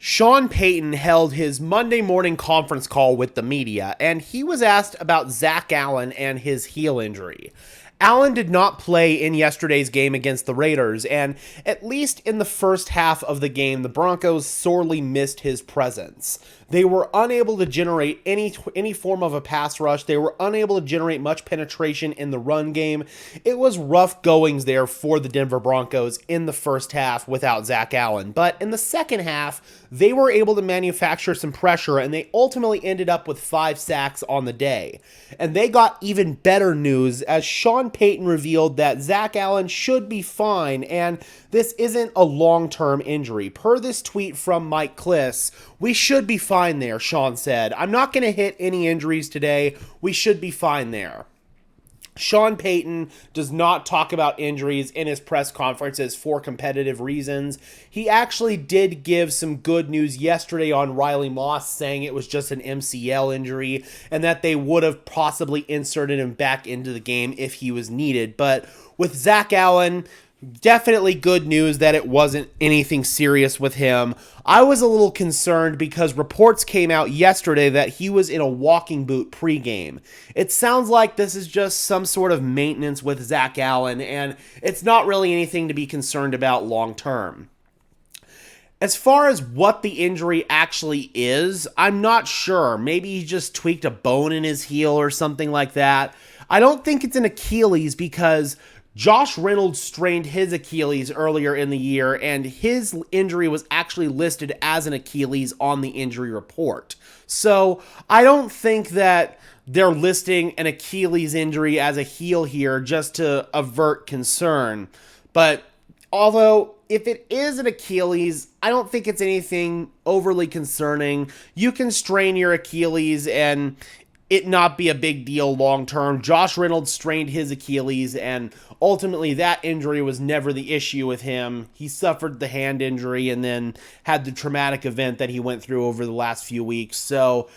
Sean Payton held his Monday morning conference call with the media, and he was asked about Zach Allen and his heel injury. Allen did not play in yesterday's game against the Raiders, and at least in the first half of the game, the Broncos sorely missed his presence. They were unable to generate any form of a pass rush. They were unable to generate much penetration in the run game. It was rough goings there for the Denver Broncos in the first half without Zach Allen. But in the second half, they were able to manufacture some pressure, and they ultimately ended up with 5 sacks on the day. And they got even better news as Sean Payton revealed that Zach Allen should be fine, and this isn't a long-term injury. Per this tweet from Mike Kliss, we should be fine there, Sean said. I'm not going to hit any injuries today. We should be fine there. Sean Payton does not talk about injuries in his press conferences for competitive reasons. He actually did give some good news yesterday on Riley Moss, saying it was just an MCL injury and that they would have possibly inserted him back into the game if he was needed. But with Zach Allen, definitely good news that it wasn't anything serious with him. I was a little concerned because reports came out yesterday that he was in a walking boot pregame. It sounds like this is just some sort of maintenance with Zach Allen, and it's not really anything to be concerned about long term. As far as what the injury actually is, I'm not sure. Maybe he just tweaked a bone in his heel or something like that. I don't think it's an Achilles because Josh Reynolds strained his Achilles earlier in the year, and his injury was actually listed as an Achilles on the injury report. So I don't think that they're listing an Achilles injury as a heel here just to avert concern. But although if it is an Achilles, I don't think it's anything overly concerning. You can strain your Achilles and it not be a big deal long term. Josh Reynolds strained his Achilles, and ultimately that injury was never the issue with him. He suffered the hand injury and then had the traumatic event that he went through over the last few weeks. So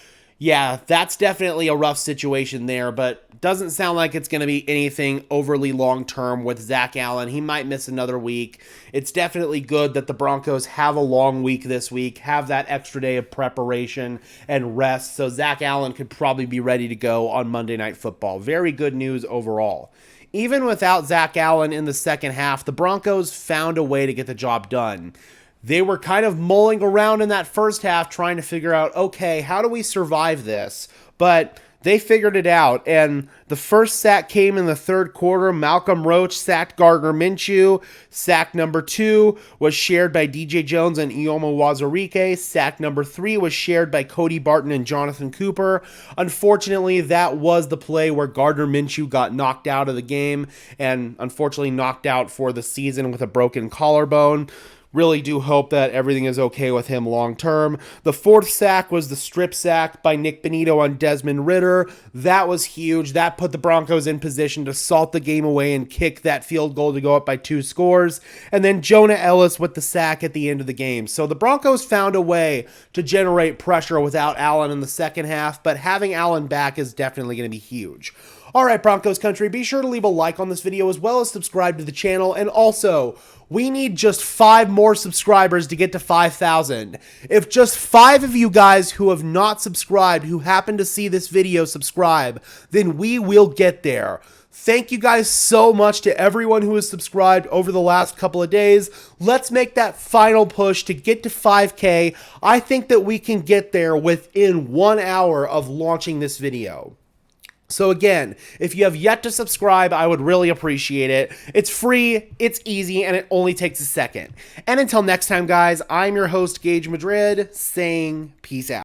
yeah, that's definitely a rough situation there, but doesn't sound like it's going to be anything overly long-term with Zach Allen. He might miss another week. It's definitely good that the Broncos have a long week this week, have that extra day of preparation and rest, so Zach Allen could probably be ready to go on Monday Night Football. Very good news overall. Even without Zach Allen in the second half, the Broncos found a way to get the job done. They were kind of mulling around in that first half trying to figure out, okay, how do we survive this? But they figured it out, and the first sack came in the third quarter. Malcolm Roach sacked Gardner Minshew. Sack number 2 was shared by DJ Jones and Ioma Wazarike. Sack number 3 was shared by Cody Barton and Jonathan Cooper. Unfortunately, that was the play where Gardner Minshew got knocked out of the game, and unfortunately knocked out for the season with a broken collarbone. Really do hope that everything is okay with him long term. The fourth sack was the strip sack by Nick Benito on Desmond Ridder. That was huge. That put the Broncos in position to salt the game away and kick that field goal to go up by 2 scores. And then Jonah Ellis with the sack at the end of the game. So the Broncos found a way to generate pressure without Allen in the second half, but having Allen back is definitely going to be huge. All right, Broncos country, be sure to leave a like on this video as well as subscribe to the channel. And also, we need just 5 more subscribers to get to 5,000. If just 5 of you guys who have not subscribed, who happen to see this video, subscribe, then we will get there. Thank you guys so much to everyone who has subscribed over the last couple of days. Let's make that final push to get to 5K. I think that we can get there within 1 hour of launching this video. So again, if you have yet to subscribe, I would really appreciate it. It's free, it's easy, and it only takes a second. And until next time, guys, I'm your host, Gage Madrid, saying peace out.